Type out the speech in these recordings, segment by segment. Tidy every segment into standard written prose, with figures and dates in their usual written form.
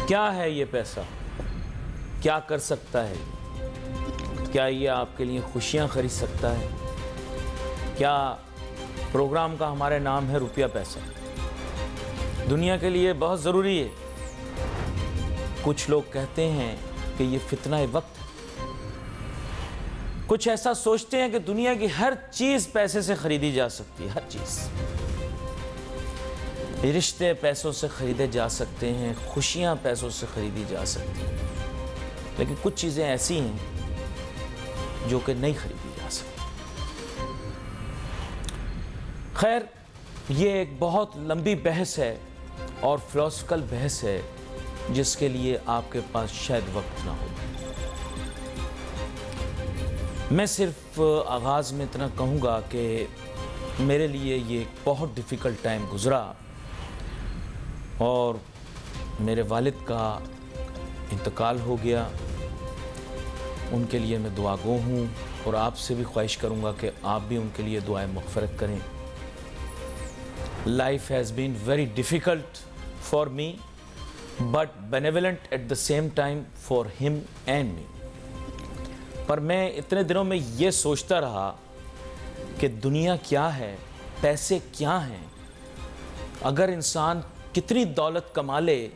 کیا ہے یہ پیسہ؟ کیا کر سکتا ہے؟ کیا یہ آپ کے لیے خوشیاں خرید سکتا ہے؟ کیا پروگرام کا ہمارے نام ہے روپیہ پیسہ؟ دنیا کے لیے بہت ضروری ہے۔ کچھ لوگ کہتے ہیں کہ یہ فتنہ وقت ہے۔ کچھ ایسا سوچتے ہیں کہ دنیا کی ہر چیز پیسے سے خریدی جا سکتی ہے، ہر چیز۔ رشتے پیسوں سے خریدے جا سکتے ہیں، خوشیاں پیسوں سے خریدی جا سکتی ہیں، لیکن کچھ چیزیں ایسی ہیں جو کہ نہیں خریدی جا سکتی۔ خیر، یہ ایک بہت لمبی بحث ہے اور فلسفیکل بحث ہے جس کے لیے آپ کے پاس شاید وقت نہ ہو۔ میں صرف آغاز میں اتنا کہوں گا کہ میرے لیے یہ ایک بہت ڈیفیکلٹ ٹائم گزرا اور میرے والد کا انتقال ہو گیا۔ ان کے لیے میں دعا گو ہوں اور آپ سے بھی خواہش کروں گا کہ آپ بھی ان کے لیے دعائے مغفرت کریں۔ Life has been very difficult for me, but benevolent at the same time for him and me. پر میں اتنے دنوں میں یہ سوچتا رہا کہ دنیا کیا ہے، پیسے کیا ہیں، اگر انسان کتنی دولت کما لے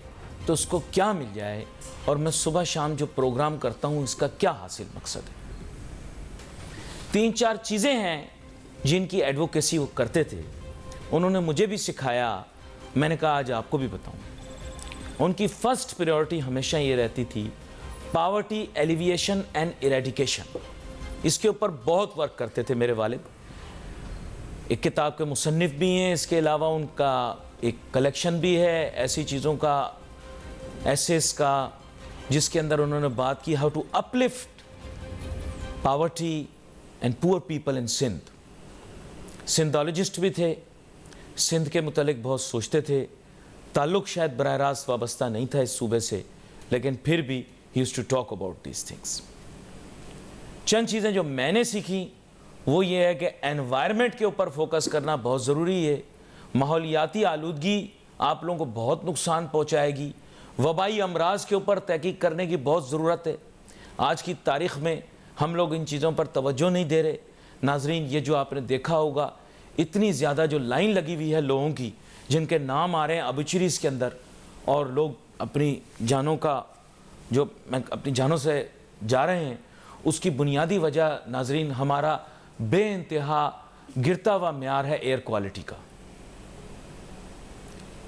تو اس کو کیا مل جائے، اور میں صبح شام جو پروگرام کرتا ہوں اس کا کیا حاصل مقصد ہے۔ 3-4 چیزیں ہیں جن کی ایڈوکیسی وہ کرتے تھے، انہوں نے مجھے بھی سکھایا، میں نے کہا آج آپ کو بھی بتاؤں۔ ان کی فرسٹ پریورٹی ہمیشہ یہ رہتی تھی پاورٹی ایلیویشن اینڈ ایریڈیکیشن۔ اس کے اوپر بہت ورک کرتے تھے میرے والد۔ ایک کتاب کے مصنف بھی ہیں، اس کے علاوہ ان کا ایک کلیکشن بھی ہے ایسی چیزوں کا، ایسیز کا، جس کے اندر انہوں نے بات کی how to uplift poverty and poor people in Sindh. Sindhologist بھی تھے، سندھ کے متعلق بہت سوچتے تھے، تعلق شاید براہ راست وابستہ نہیں تھا اس صوبے سے، لیکن پھر بھی he used to talk about these things۔ چند چیزیں جو میں نے سیکھی وہ یہ ہے کہ انوائرمنٹ کے اوپر فوکس کرنا بہت ضروری ہے۔ ماحولیاتی آلودگی آپ لوگوں کو بہت نقصان پہنچائے گی۔ وبائی امراض کے اوپر تحقیق کرنے کی بہت ضرورت ہے۔ آج کی تاریخ میں ہم لوگ ان چیزوں پر توجہ نہیں دے رہے۔ ناظرین، یہ جو آپ نے دیکھا ہوگا اتنی زیادہ جو لائن لگی ہوئی ہے لوگوں کی جن کے نام آ رہے ہیں ابچریز کے اندر، اور لوگ اپنی جانوں کا جو اپنی جانوں سے جا رہے ہیں، اس کی بنیادی وجہ ناظرین ہمارا بے انتہا گرتا ہوا معیار ہے ایئر کوالٹی کا۔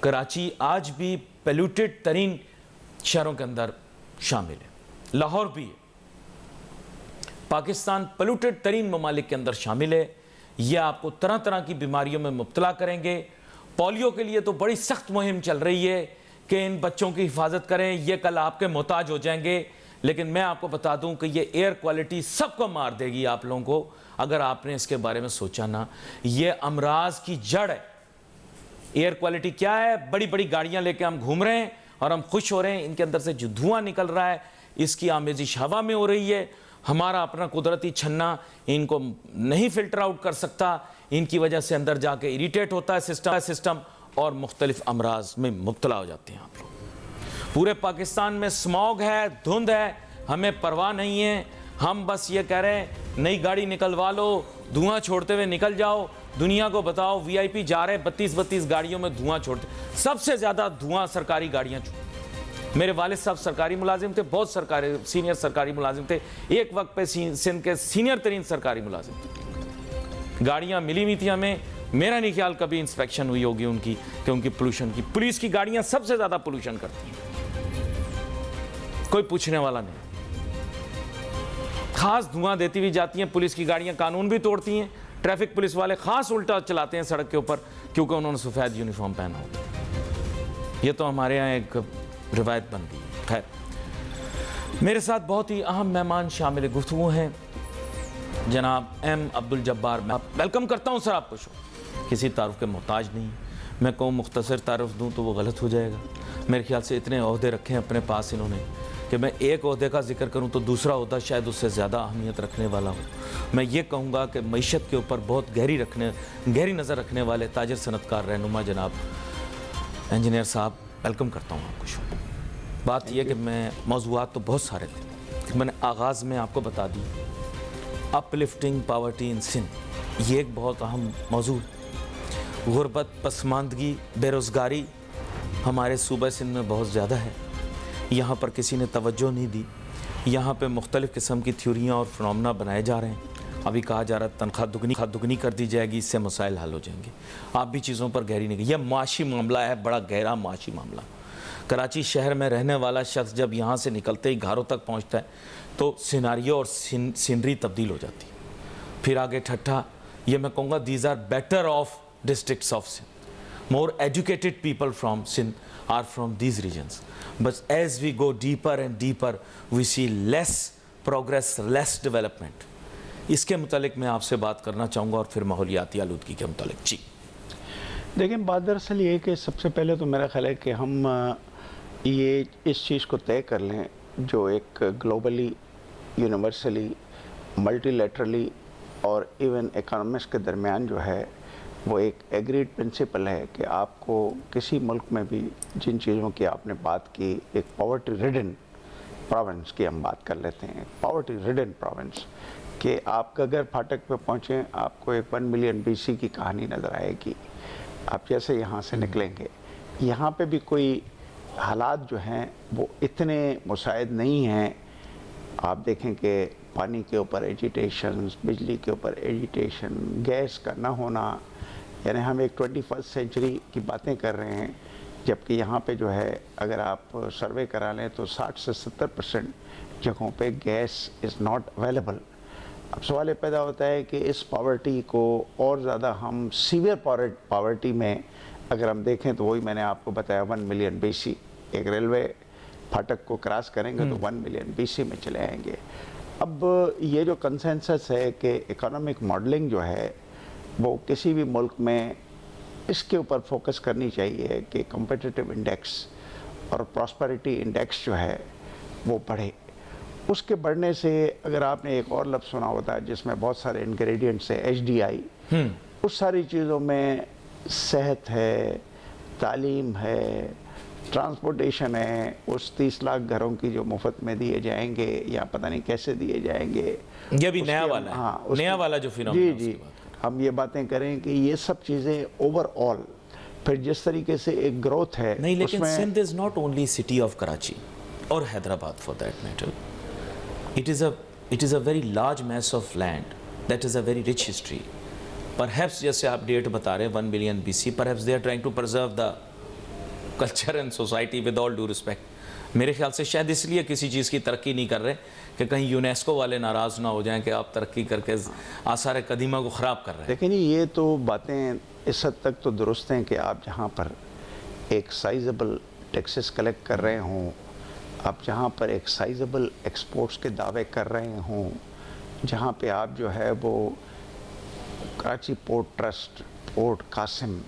کراچی آج بھی پیلوٹیڈ ترین شہروں کے اندر شامل ہے، لاہور بھی ہے۔ پاکستان پیلوٹیڈ ترین ممالک کے اندر شامل ہے۔ یہ آپ کو طرح طرح کی بیماریوں میں مبتلا کریں گے۔ پولیو کے لیے تو بڑی سخت مہم چل رہی ہے کہ ان بچوں کی حفاظت کریں، یہ کل آپ کے محتاج ہو جائیں گے، لیکن میں آپ کو بتا دوں کہ یہ ایئر کوالٹی سب کو مار دے گی آپ لوگوں کو اگر آپ نے اس کے بارے میں سوچا نہ۔ یہ امراض کی جڑ ہے۔ ایئر کوالٹی کیا ہے؟ بڑی بڑی گاڑیاں لے کے ہم گھوم رہے ہیں اور ہم خوش ہو رہے ہیں، ان کے اندر سے جو دھواں نکل رہا ہے اس کی آمیزش ہوا میں ہو رہی ہے۔ ہمارا اپنا قدرتی چھنا ان کو نہیں فلٹر آؤٹ کر سکتا، ان کی وجہ سے اندر جا کے اریٹیٹ ہوتا ہے سسٹم اور مختلف امراض میں مبتلا ہو جاتے ہیں آپ لوگ۔ پورے پاکستان میں سموگ ہے، دھند ہے، ہمیں پرواہ نہیں ہے۔ ہم بس یہ کہہ رہے ہیں نئی گاڑی نکلوا لو، دھواں چھوڑتے ہوئے نکل جاؤ، دنیا کو بتاؤ وی آئی پی جا رہے 32 گاڑیوں میں دھواں چھوڑتے، سب سے زیادہ دھواں سرکاری گاڑیاں چھوڑتے۔ میرے والد صاحب سرکاری ملازم تھے، بہت سینئر سرکاری ملازم تھے، ایک وقت پہ سندھ کے سینئر ترین سرکاری ملازم تھے۔ گاڑیاں ملی ہوئی تھی ہمیں، میرا نہیں خیال کبھی انسپیکشن ہوئی ہوگی ان کی کہ ان کی پولوشن کی۔ پولیس کی گاڑیاں سب سے زیادہ پولوشن کرتی ہیں، کوئی پوچھنے والا نہیں۔ خاص دھواں دیتی ہوئی جاتی ہیں پولیس کی گاڑیاں، قانون بھی توڑتی ہیں۔ ٹریفک پولیس والے خاص الٹا چلاتے ہیں سڑک کے اوپر کیونکہ انہوں نے سفید یونیفارم پہنا ہوتا ہے۔ یہ تو ہمارے ہاں ایک روایت بن گئی۔ خیر، میرے ساتھ بہت ہی اہم مہمان شامل گفتگو ہیں، جناب ایم عبدالجبار۔ میں ویلکم کرتا ہوں سر آپ کو شو، کسی تعارف کے محتاج نہیں۔ میں کہوں مختصر تعارف دوں تو وہ غلط ہو جائے گا۔ میرے خیال سے اتنے عہدے رکھے ہیں اپنے پاس انہوں نے کہ میں ایک عہدے کا ذکر کروں تو دوسرا عہدہ شاید اس سے زیادہ اہمیت رکھنے والا ہو۔ میں یہ کہوں گا کہ معیشت کے اوپر بہت گہری نظر رکھنے والے تاجر صنعت کار رہنما جناب انجینئر صاحب، ویلکم کرتا ہوں آپ کو شو۔ بات یہ کہ میں موضوعات تو بہت سارے تھے، میں نے آغاز میں آپ کو بتا دی اپ لفٹنگ پاورٹی ان سندھ، یہ ایک بہت اہم موضوع ہے۔ غربت، پسماندگی، بے روزگاری ہمارے صوبہ سندھ میں بہت زیادہ ہے، یہاں پر کسی نے توجہ نہیں دی، یہاں پہ مختلف قسم کی تھیوریاں اور فنومنا بنائے جا رہے ہیں۔ ابھی کہا جا رہا ہے تنخواہ دگنی کر دی جائے گی، اس سے مسائل حل ہو جائیں گے۔ آپ بھی چیزوں پر گہری نہیں گئی، یہ معاشی معاملہ ہے، بڑا گہرا معاشی معاملہ۔ کراچی شہر میں رہنے والا شخص جب یہاں سے نکلتے ہی گھروں تک پہنچتا ہے تو سیناریو اور سینری تبدیل ہو جاتی ہے۔ پھر آگے ٹھٹھا، یہ میں کہوں گا these are better off districts of Sindh, more educated people from Sindh are from these regions, but as we go deeper and deeper we see less progress, less development. اس کے متعلق میں آپ سے بات کرنا چاہوں گا، اور پھر ماحولیاتی آلودگی کے متعلق۔ جی دیکھیں، بات دراصل یہ ہے کہ سب سے پہلے تو میرا خیال ہے کہ ہم یہ اس چیز کو طے کر لیں جو ایک گلوبلی، یونیورسلی، ملٹی لیٹرلی اور ایون اکانومسٹ کے درمیان جو ہے وہ ایک ایگریڈ پرنسپل ہے کہ آپ کو کسی ملک میں بھی جن چیزوں کی آپ نے بات کی، ایک پاورٹی ریڈن پروونس کی ہم بات کر لیتے ہیں، پاورٹی ریڈن پروونس، کہ آپ کا اگر پھاٹک پہ پہنچیں آپ کو ایک 1 ملین BC کی کہانی نظر آئے گی۔ آپ جیسے یہاں سے نکلیں گے، یہاں پہ بھی کوئی حالات جو ہیں وہ اتنے مساعد نہیں ہیں۔ آپ دیکھیں کہ پانی کے اوپر ایجیٹیشنز، بجلی کے اوپر ایجیٹیشن، گیس کا نہ ہونا، یعنی ہم ایک 21 سینچری کی باتیں کر رہے ہیں، جبکہ یہاں پہ جو ہے اگر آپ سروے کرا لیں تو 60 سے 70% جگہوں پہ گیس از ناٹ اویلیبل۔ اب سوال یہ پیدا ہوتا ہے کہ اس پاورٹی کو اور زیادہ ہم سیویئر پاورٹی میں اگر ہم دیکھیں تو وہی میں نے آپ کو بتایا 1 ملین BC، ایک ریلوے پھاٹک کو کراس کریں گے تو 1 ملین BC میں چلے آئیں گے۔ اب یہ جو کنسنسس ہے کہ اکانومک ماڈلنگ جو ہے وہ کسی بھی ملک میں اس کے اوپر فوکس کرنی چاہیے کہ کمپیٹیٹیو انڈیکس اور پراسپیرٹی انڈیکس جو ہے وہ بڑھے۔ اس کے بڑھنے سے اگر آپ نے ایک اور لفظ سنا ہوتا ہے جس میں بہت سارے انگریڈینٹس ہیں، HDI، اس ساری چیزوں میں صحت ہے، تعلیم ہے، ٹرانسپورٹیشن ہے، اس 30 لاکھ گھروں کی جو مفت میں دیے جائیں گے یا پتہ نہیں کیسے دیے جائیں گے، یہ بھی نیا والا ہے، ہاں نیا والا جو فینومنا جی ہم یہ باتیں کریں کہ یہ سب چیزیں اوور آل پھر جس طریقے سے ایک گروتھ ہے نہیں، لیکن Sindh is not only city of Karachi اور Hyderabad for that matter, it is a very large mass of land that is a very rich history. Perhaps جیسے آپ ڈیٹ بتا رہے ہیں 1 million BC، perhaps they are trying to preserve the culture and society with all due respect. میرے خیال سے شاید اس لیے کسی چیز کی ترقی نہیں کر رہے کہ کہیں یونیسکو والے ناراض نہ ہو جائیں کہ آپ ترقی کر کے آثار قدیمہ کو خراب کر رہے ہیں۔ لیکن یہ تو باتیں اس حد تک تو درست ہیں کہ آپ جہاں پر ایک سائزبل ٹیکسز کلیکٹ کر رہے ہوں، آپ جہاں پر ایک سائزبل ایکسپورٹس کے دعوے کر رہے ہوں، جہاں پہ آپ جو ہے وہ Karachi port trust, port Qasim,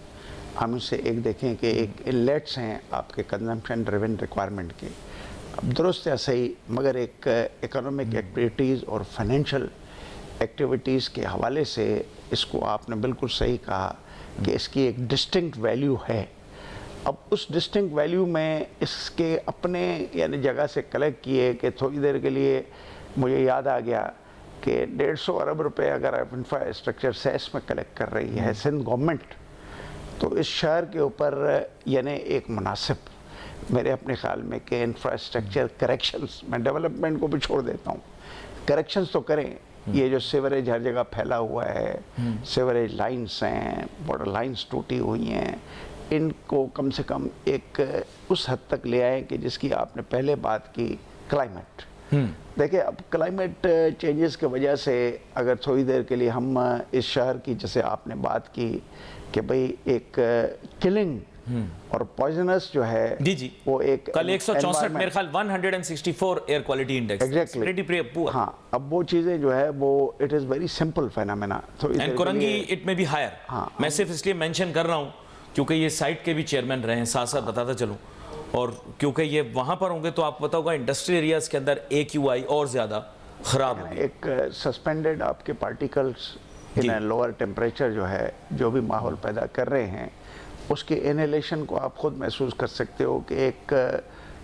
ہم اسے ایک دیکھیں کہ ایک انلیٹس ہیں آپ کے کنزمپشن ڈریون ریکوائرمنٹ کے، اب درست یا صحیح، مگر ایک اکنامک ایکٹیویٹیز اور فائنینشیل ایکٹیویٹیز کے حوالے سے اس کو آپ نے بالکل صحیح کہا کہ اس کی ایک ڈسٹنکٹ ویلیو ہے۔ اب اس ڈسٹنکٹ ویلیو میں اس کے اپنے یعنی جگہ سے کلیکٹ کیے کہ تھوڑی دیر کے لیے مجھے یاد آ گیا کہ 150 ارب روپے اگر آپ انفراسٹرکچر سیس میں کلیکٹ کر رہی ہے سندھ گورنمنٹ، تو اس شہر کے اوپر یعنی ایک مناسب میرے اپنے خیال میں کہ انفراسٹرکچر کریکشنز، میں ڈیولپمنٹ کو بھی چھوڑ دیتا ہوں، کریکشنز تو کریں۔ یہ جو سیوریج ہر جگہ پھیلا ہوا ہے، سیوریج لائنز ہیں، واٹر لائنز ٹوٹی ہوئی ہیں، ان کو کم سے کم ایک اس حد تک لے آئیں کہ جس کی آپ نے پہلے بات کی، کلائمیٹ۔ دیکھیں اب کلائمیٹ چینجز کی وجہ سے اگر تھوڑی دیر کے لیے ہم اس شہر کی جیسے آپ نے بات کی کہ بھئی ایک کلنگ اور پوائزنس جو ہے جی وہ ایک کل 164 میرے خیال 164 ایئر کوالٹی انڈیکس، ہاں اب وہ چیزیں جو ہے وہ it is very simple phenomena. And Korangi it میں بھی ہائر، میں صرف اس لیے مینشن کر رہا ہوں کیونکہ یہ سائٹ کے بھی چیئرمین رہے ہیں، ساتھ ساتھ بتاتا چلوں، اور کیونکہ یہ وہاں پر ہوں گے تو آپ کو پتا ہوگا انڈسٹری ایریاز کے اندر AQI اور زیادہ خراب ہوگی۔ ایک سسپینڈڈ آپ کے پارٹیکلز ان لوور ٹیمپریچر جو ہے جو بھی ماحول پیدا کر رہے ہیں، اس کے انہیلیشن کو آپ خود محسوس کر سکتے ہو کہ ایک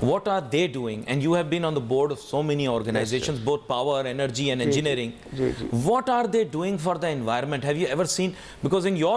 What are they doing? And you have been on the board of so many organizations, both power, energy and engineering. What are they doing for the environment? Have you ever seen, because in your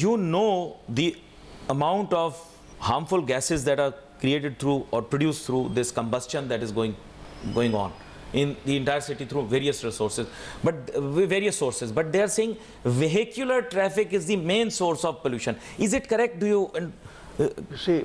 you know the amount of harmful gases that are created through or produced through this combustion that is going on in the entire city through various sources, but they are saying vehicular traffic is the main source of pollution. Is it correct? Do you see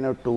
NO2,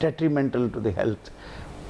detrimental to the health,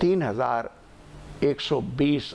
3,120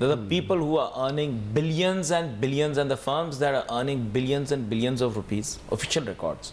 that the people who are earning billions and billions and the firms that are earning billions and billions of rupees, official records,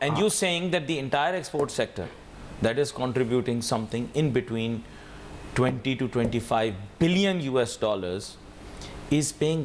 and you saying that the entire export sector that is contributing something in between 20 to 25 billion US dollars is paying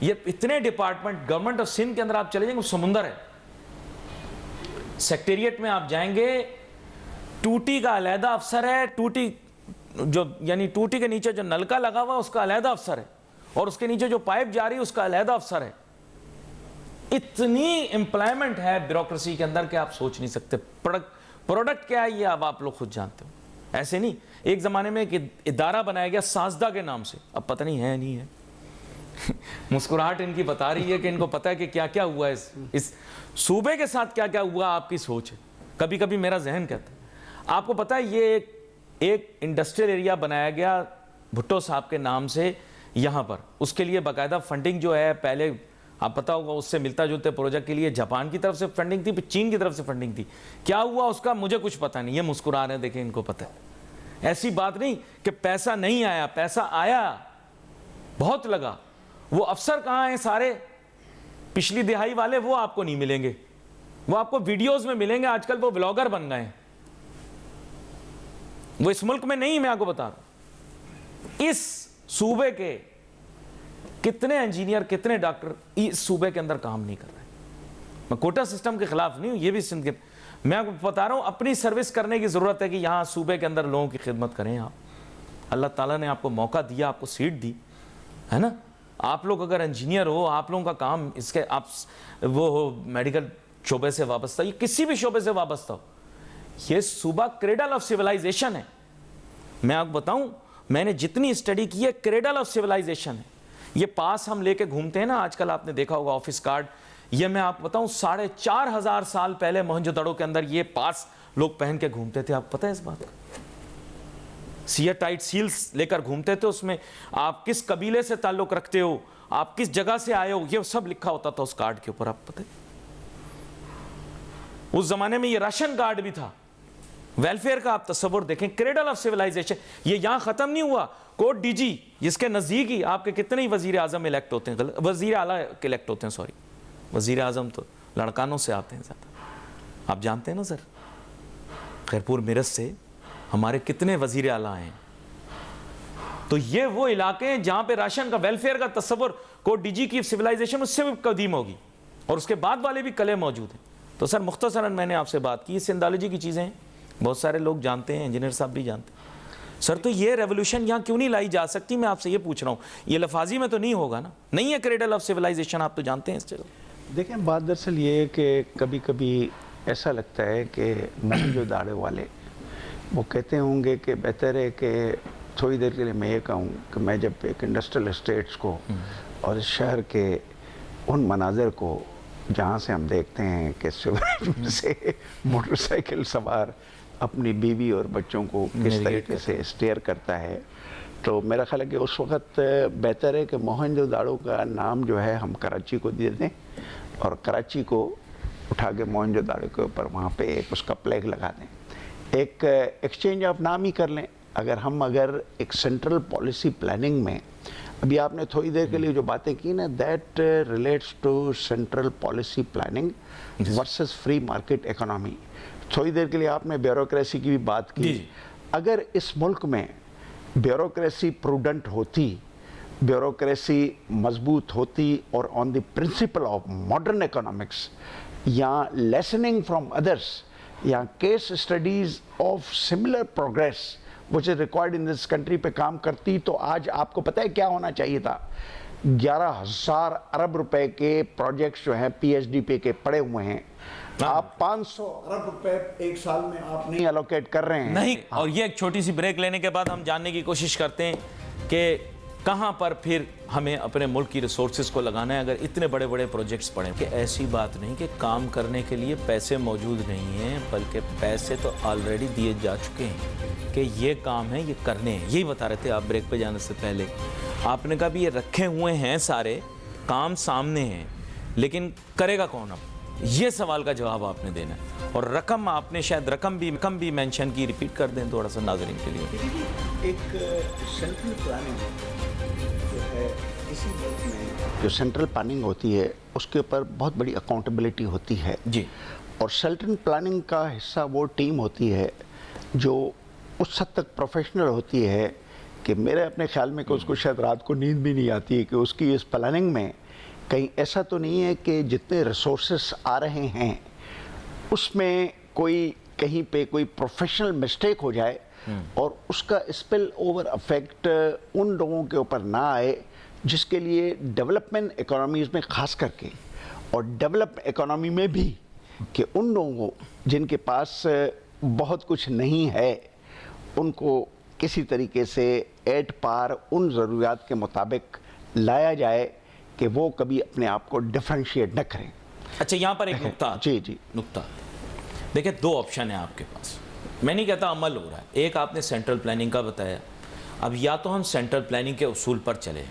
یہ اتنے department government of Sindh کے اندر آپ چلے جائیں گے سمندر ہے. Secretariat میں آپ جائیں گے, ٹوٹی کا علیحدہ افسر ہے, ٹوٹی جو یعنی ٹوٹی کے نیچے جو نلکا لگا ہوا اس کا علیحدہ افسر ہے, اور اس کے نیچے جو پائپ جاری ہے اس کا علیحدہ افسر ہے. اتنی امپلائمنٹ ہے بیوروکریسی کے اندر کہ آپ سوچ نہیں سکتے. پروڈکٹ کیا ہے یہ اب آپ لوگ خود جانتے ہو. ایسے نہیں, ایک زمانے میں ایک ادارہ بنایا گیا سازدہ کے نام سے, اب پتہ نہیں ہے نہیں ہے. مسکراہٹ ان کی بتا رہی ہے کہ ان کو پتہ ہے کہ کیا کیا ہوا ہے اس صوبے کے ساتھ, کیا کیا ہوا. آپ کی سوچ ہے, کبھی کبھی میرا ذہن کہتا ہے. آپ کو پتہ ہے یہ ایک انڈسٹریل ایریا بنایا گیا بھٹو صاحب کے نام سے یہاں پر. اس کے لیے باقاعدہ فنڈنگ جو ہے, پہلے آپ پتہ ہوگا اس سے ملتا جلتے پروجیکٹ کے لیے جاپان کی طرف سے فنڈنگ تھی, پھر چین کی طرف سے فنڈنگ تھی. کیا ہوا اس کا مجھے کچھ پتہ نہیں. یہ مسکرا رہے ہیں, دیکھیں ان کو پتہ ہے. ایسی بات نہیں کہ پیسہ نہیں آیا, پیسہ آیا, بہت لگا. وہ افسر کہاں ہیں سارے پچھلی دہائی والے, وہ آپ کو نہیں ملیں گے. وہ آپ کو ویڈیوز میں ملیں گے. آج کل وہ بلاگر بن گئے ہیں. وہ اس ملک میں نہیں, میں آپ کو بتا رہا ہوں. اس صوبے کے کتنے انجینئر, کتنے ڈاکٹر اس صوبے کے اندر کام نہیں کر رہے. میں کوٹا سسٹم کے خلاف نہیں ہوں, یہ بھی سندھ کے, میں آپ کو بتا رہا ہوں اپنی سروس کرنے کی ضرورت ہے کہ یہاں صوبے کے اندر لوگوں کی خدمت کریں آپ. اللہ تعالیٰ نے آپ کو موقع دیا, آپ کو سیٹ دی ہے نا. آپ لوگ اگر انجینئر ہو, آپ لوگوں کا کام اس کے آپ وہ ہو میڈیکل شعبے سے وابستہ, یہ کسی بھی شعبے سے وابستہ ہو, یہ صوبہ کریڈل آف سیولائزیشن ہے. میں آپ کو بتاؤں, میں نے جتنی اسٹڈی کی ہے کریڈل آف سیولائزیشن ہے. یہ پاس ہم لے کے گھومتے ہیں نا آج کل, آپ نے دیکھا ہوگا آفس کارڈ, یہ میں آپ بتاؤں 4,500 سال پہلے موہنجو دڑو کے اندر یہ پاس لوگ پہن کے گھومتے تھے. آپ پتہ ہے اس بات کا؟ سیئر ٹائٹ سیلز لے کر گھومتے تھے, اس میں آپ کس قبیلے سے تعلق رکھتے ہو, آپ کس جگہ سے آئے ہو, یہ سب لکھا ہوتا تھا اس کارڈ کے اوپر. آپ پتہ ہے اس زمانے میں یہ راشن کارڈ بھی تھا. ویلفیئر کا آپ تصور دیکھیں, کریڈل آف سیولائزیشن. یہ یہاں ختم نہیں ہوا. کوٹ ڈی جی جس کے نزدیک ہی آپ کے کتنے ہی وزیر اعظم الیکٹ ہوتے ہیں, وزیر اعلیٰ الیکٹ ہوتے ہیں, سوری وزیر اعظم تو لڑکانوں سے آتے ہیں زیادہ. آپ جانتے ہیں نا سر, خیرپور میرٹھ سے ہمارے کتنے وزیر اعلیٰ ہیں. تو یہ وہ علاقے ہیں جہاں پہ راشن کا, ویلفیئر کا تصور, کوٹ ڈی جی کی سیولائزیشن اس سے بھی قدیم ہوگی, اور اس کے بعد والے بھی قلعے موجود ہیں. تو سر مختصراً میں نے آپ سے بات کی, یہ سندھالوجی کی چیزیں ہیں, بہت سارے لوگ جانتے ہیں, انجینئر صاحب بھی جانتے ہیں. سر تو یہ ریولوشن یہاں کیوں نہیں لائی جا سکتی, میں آپ سے یہ پوچھ رہا ہوں. یہ لفاظی میں تو نہیں ہوگا نا, نہیں ہے کریڈل آف سیولائزیشن, آپ تو جانتے ہیں اس جگہ. دیکھیں بات دراصل یہ ہے کہ کبھی کبھی ایسا لگتا ہے کہ موہنجو داڑو والے وہ کہتے ہوں گے کہ بہتر ہے کہ تھوڑی دیر کے لیے میں یہ کہوں کہ میں جب ایک انڈسٹریل اسٹیٹس کو اور اس شہر کے ان مناظر کو جہاں سے ہم دیکھتے ہیں کہ صبح سے موٹر سائیکل سوار اپنی بیوی اور بچوں کو کس طریقے سے اسٹیئر کرتا ہے, تو میرا خیال ہے کہ اس وقت بہتر ہے کہ موہنجو داڑو کا نام جو ہے ہم کراچی کو دے دیں, اور کراچی کو اٹھا کے موہنجو داڑو کے اوپر وہاں پہ ایک اس کا پلیگ لگا دیں, ایک ایکسچینج آف نام ہی کر لیں. اگر ایک سینٹرل پالیسی پلاننگ میں, ابھی آپ نے تھوڑی دیر کے لیے جو باتیں کی نا, that relates to central policy planning versus free market economy. تھوڑی دیر کے لیے آپ نے بیوروکریسی کی بھی بات کی. اگر اس ملک میں بیوروکریسی پروڈنٹ ہوتی, بیوروکریسی مضبوط ہوتی, اور آن دی پرنسپل آف ماڈرن اکنامکس یا لیسننگ فرام ادرس یا case studies of similar progress which is required in this country پہ کام کرتی, تو آج آپ کو پتہ ہے کیا ہونا چاہیے تھا. 11,000 ارب روپے کے پروجیکٹس جو ہیں پی ایچ ڈی پہ کے پڑے ہوئے ہیں, آپ 500 ارب روپے ایک سال میں آپ نہیں الوکیٹ کر رہے ہیں. نہیں. اور یہ ایک چھوٹی سی بریک لینے کے بعد ہم جاننے کی کوشش کرتے ہیں کہ کہاں پر پھر ہمیں اپنے ملک کی ریسورسز کو لگانا ہے اگر اتنے بڑے بڑے پروجیکٹس پڑیں. کہ ایسی بات نہیں کہ کام کرنے کے لیے پیسے موجود نہیں ہیں, بلکہ پیسے تو آلریڈی دیے جا چکے ہیں کہ یہ کام ہے, یہ کرنے ہیں. یہی بتا رہے تھے آپ بریک پہ جانے سے پہلے. آپ نے کہا بھی یہ رکھے ہوئے ہیں سارے کام سامنے ہیں, لیکن کرے گا کون اب؟ یہ سوال کا جواب آپ نے دینا ہے. اور رقم آپ نے شاید رقم بھی مینشن کی, ریپیٹ کر دیں تھوڑا سا ناظرین کے لیے. ایک سینٹرل پلاننگ جو ہے اسی ملک میں, جو سینٹرل پلاننگ ہوتی ہے اس کے اوپر بہت بڑی اکاؤنٹیبلٹی ہوتی ہے. جی. اور سینٹرل پلاننگ کا حصہ وہ ٹیم ہوتی ہے جو اس حد تک پروفیشنل ہوتی ہے کہ میرے اپنے خیال میں کہ اس کو شاید رات کو نیند بھی نہیں آتی ہے کہ اس کی اس پلاننگ میں کہیں ایسا تو نہیں ہے کہ جتنے ریسورسز آ رہے ہیں اس میں کوئی کہیں پہ کوئی پروفیشنل مسٹیک ہو جائے اور اس کا اسپل اوور افیکٹ ان لوگوں کے اوپر نہ آئے جس کے لیے ڈیولپمنٹ اکانومیز میں خاص کر کے اور ڈیولپ اکانومی میں بھی کہ ان لوگوں جن کے پاس بہت کچھ نہیں ہے ان کو کسی طریقے سے ایٹ پار ان ضروریات کے مطابق لایا جائے کہ وہ کبھی اپنے آپ کو ڈفرینشیٹ نہ کریں. اچھا یہاں پر ایک نقطہ جی نقطہ دیکھیں، دو آپشن ہیں آپ کے پاس. میں نہیں کہتا عمل ہو رہا ہے. ایک آپ نے سینٹرل پلاننگ کا بتایا. اب یا تو ہم سینٹرل پلاننگ کے اصول پر چلیں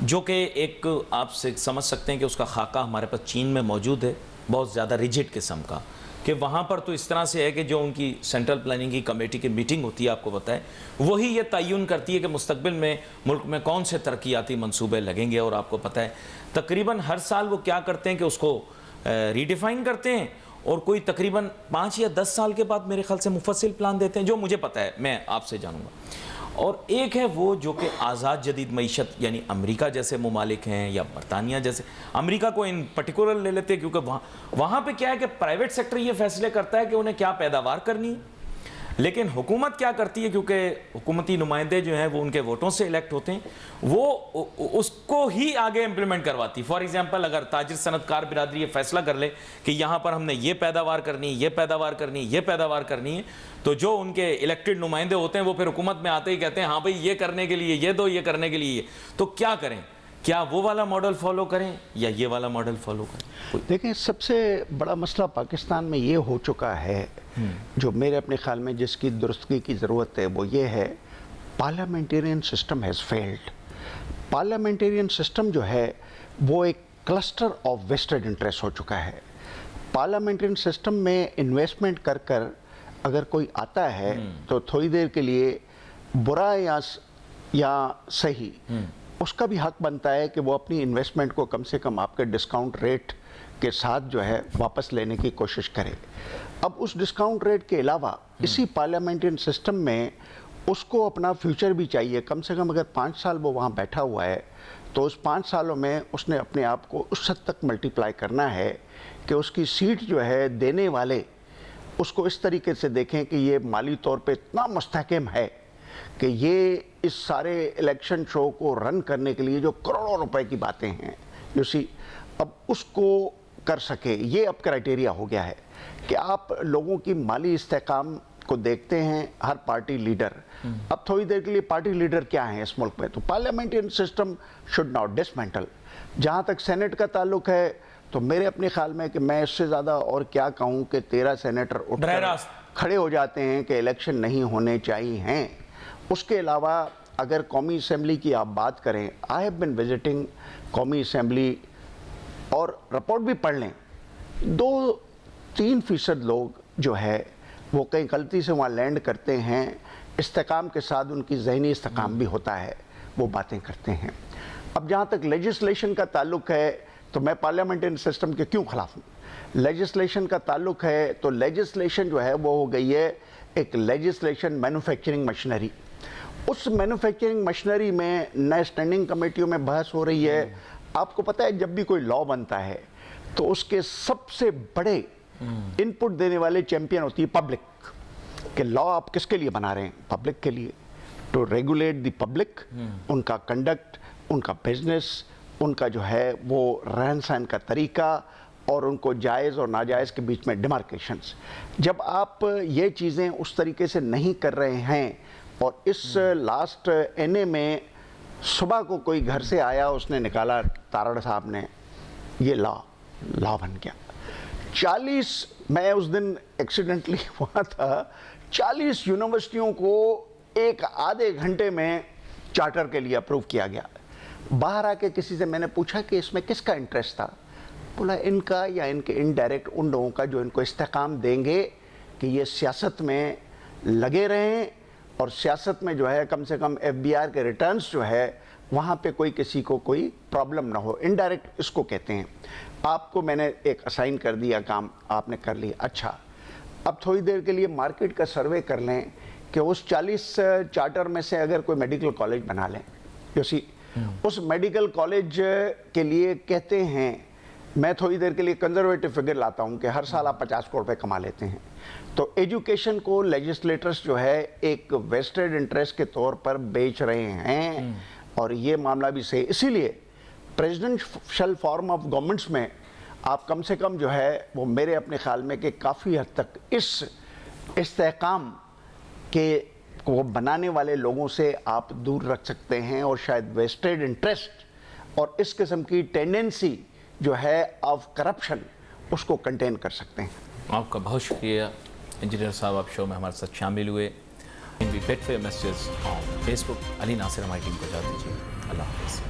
جو کہ ایک آپ سے سمجھ سکتے ہیں کہ اس کا خاکہ ہمارے پاس چین میں موجود ہے، بہت زیادہ ریجڈ قسم کا، کہ وہاں پر تو اس طرح سے ہے کہ جو ان کی سینٹرل پلاننگ کی کمیٹی کی میٹنگ ہوتی ہے آپ کو پتہ ہے وہی یہ تعین کرتی ہے کہ مستقبل میں ملک میں کون سے ترقیاتی منصوبے لگیں گے. اور آپ کو پتہ ہے تقریباً ہر سال وہ کیا کرتے ہیں کہ اس کو ریڈیفائن کرتے ہیں اور کوئی تقریباً 5 یا 10 سال کے بعد میرے خیال سے مفصل پلان دیتے ہیں، جو مجھے پتہ ہے، میں آپ سے جانوں گا. اور ایک ہے وہ جو کہ آزاد جدید معیشت، یعنی امریکہ جیسے ممالک ہیں یا برطانیہ جیسے، امریکہ کو ان پرٹیکولر لے لیتے ہیں کیونکہ وہاں پہ کیا ہے کہ پرائیویٹ سیکٹر یہ فیصلے کرتا ہے کہ انہیں کیا پیداوار کرنی ہے، لیکن حکومت کیا کرتی ہے کیونکہ حکومتی نمائندے جو ہیں وہ ان کے ووٹوں سے الیکٹ ہوتے ہیں، وہ اس کو ہی آگے امپلیمنٹ کرواتی. فار ایگزامپل اگر تاجر صنعت کار برادری یہ فیصلہ کر لے کہ یہاں پر ہم نے یہ پیداوار کرنی ہے، یہ پیداوار کرنی ہے، یہ پیداوار کرنی ہے، تو جو ان کے الیکٹڈ نمائندے ہوتے ہیں وہ پھر حکومت میں آتے ہی کہتے ہیں ہاں بھئی یہ کرنے کے لیے یہ دو، یہ کرنے کے لیے یہ. تو کیا کریں؟ کیا وہ والا ماڈل فالو کریں یا یہ والا ماڈل فالو کریں؟ دیکھیں، سب سے بڑا مسئلہ پاکستان میں یہ ہو چکا ہے جو میرے اپنے خیال میں جس کی درستگی کی ضرورت ہے وہ یہ ہے parliamentarian system has failed. Parliamentarian system جو ہے وہ ایک کلسٹر آف ویسٹڈ انٹرسٹ ہو چکا ہے. پارلیمنٹیرین سسٹم میں انویسٹمنٹ کر کر اگر کوئی آتا ہے تو تھوڑی دیر کے لیے برا یا صحیح اس کا بھی حق بنتا ہے کہ وہ اپنی انویسٹمنٹ کو کم سے کم آپ کے ڈسکاؤنٹ ریٹ کے ساتھ جو ہے واپس لینے کی کوشش کرے. اب اس ڈسکاؤنٹ ریٹ کے علاوہ اسی پارلیمنٹین سسٹم میں اس کو اپنا فیوچر بھی چاہیے. کم سے کم اگر 5 سال وہ وہاں بیٹھا ہوا ہے تو اس 5 سالوں میں اس نے اپنے آپ کو اس حد تک ملٹیپلائی کرنا ہے کہ اس کی سیٹ جو ہے دینے والے اس کو اس طریقے سے دیکھیں کہ یہ مالی طور پہ اتنا مستحکم ہے کہ یہ اس سارے الیکشن شو کو رن کرنے کے لیے جو کروڑوں روپے کی باتیں ہیں اب اس کو کر سکے. یہ اب کرائٹیریا ہو گیا ہے کہ آپ لوگوں کی مالی استحکام کو دیکھتے ہیں ہر پارٹی لیڈر. اب تھوڑی دیر کے لیے پارٹی لیڈر کیا ہیں اس ملک میں؟ تو پارلیمنٹین سسٹم شوڈ ناٹ ڈسمینٹل. جہاں تک سینٹ کا تعلق ہے تو میرے اپنے خیال میں کہ میں اس سے زیادہ اور کیا کہوں کہ 13 سینیٹر اٹھ کر کھڑے ہو جاتے ہیں کہ الیکشن نہیں ہونے چاہیے ہیں. اس کے علاوہ اگر قومی اسمبلی کی آپ بات کریں، آئی ہیو بن وزٹنگ قومی اسمبلی اور رپورٹ بھی پڑھ لیں، 2-3% لوگ جو ہے وہ کہیں غلطی سے وہاں لینڈ کرتے ہیں، استحکام کے ساتھ ان کی ذہنی استحکام بھی ہوتا ہے، وہ باتیں کرتے ہیں. اب جہاں تک لیجسلیشن کا تعلق ہے تو میں پارلیمنٹین سسٹم کے کیوں خلاف ہوں؟ لیجسلیشن کا تعلق ہے تو لیجسلیشن جو ہے وہ ہو گئی ہے ایک لیجسلیشن مینوفیکچرنگ مشینری. اس مینوفیکچرنگ مشینری میں نئے اسٹینڈنگ کمیٹیوں میں بحث ہو رہی ہے. آپ کو پتہ ہے جب بھی کوئی لا بنتا ہے تو اس کے سب سے بڑے ان پٹ دینے والے چیمپئن ہوتی ہے پبلک، کہ لا آپ کس کے لیے بنا رہے ہیں؟ پبلک کے لیے، ٹو ریگولیٹ دی پبلک، ان کا کنڈکٹ، ان کا بزنس، ان کا جو ہے وہ رہن سہن کا طریقہ اور ان کو جائز اور ناجائز کے بیچ میں ڈیمارکیشنز. جب آپ یہ چیزیں اس طریقے سے نہیں کر رہے ہیں اور اس لاسٹ اینے میں صبح کو کوئی گھر سے آیا، اس نے نکالا تارڑ صاحب نے، یہ لا بن گیا. 40 میں اس دن ایکسیڈنٹلی وہاں تھا، 40 یونیورسٹیوں کو ایک آدھے گھنٹے میں چارٹر کے لیے اپروو کیا گیا. باہر آ کے کسی سے میں نے پوچھا کہ اس میں کس کا انٹرسٹ تھا؟ بولا ان کا یا ان کے انڈائریکٹ ان لوگوں کا جو ان کو استحکام دیں گے کہ یہ سیاست میں لگے رہیں اور سیاست میں جو ہے کم سے کم FBR کے ریٹرنز جو ہے وہاں پہ کوئی کسی کو کوئی پرابلم نہ ہو. انڈائریکٹ اس کو کہتے ہیں. آپ کو میں نے ایک اسائن کر دیا کام، آپ نے کر لیا. اچھا، اب تھوڑی دیر کے لیے مارکیٹ کا سروے کر لیں کہ اس 40 چارٹر میں سے اگر کوئی میڈیکل کالج بنا لیں، اس میڈیکل کالج کے لیے کہتے ہیں، میں تھوڑی دیر کے لیے کنزرویٹو فگر لاتا ہوں کہ ہر سال آپ 50 کروڑ روپے کما لیتے ہیں، تو ایجوکیشن کو لیجسلیٹرز جو ہے ایک ویسٹڈ انٹرسٹ کے طور پر بیچ رہے ہیں، اور یہ معاملہ بھی صحیح. اسی لیے پریزیڈنشل فارم آف گورنمنٹس میں آپ کم سے کم جو ہے وہ میرے اپنے خیال میں کہ کافی حد تک اس استحکام کے وہ بنانے والے لوگوں سے آپ دور رکھ سکتے ہیں، اور شاید ویسٹڈ انٹرسٹ اور اس قسم کی ٹینڈنسی جو ہے آف کرپشن اس کو کنٹین کر سکتے ہیں. آپ کا بہت شکریہ انجینئر صاحب، آپ شو میں ہمارے ساتھ شامل ہوئے. Beat fear messages on Facebook. Ali Nasir ہماری ٹیم کو اجازت دیجیے. اللہ حافظ.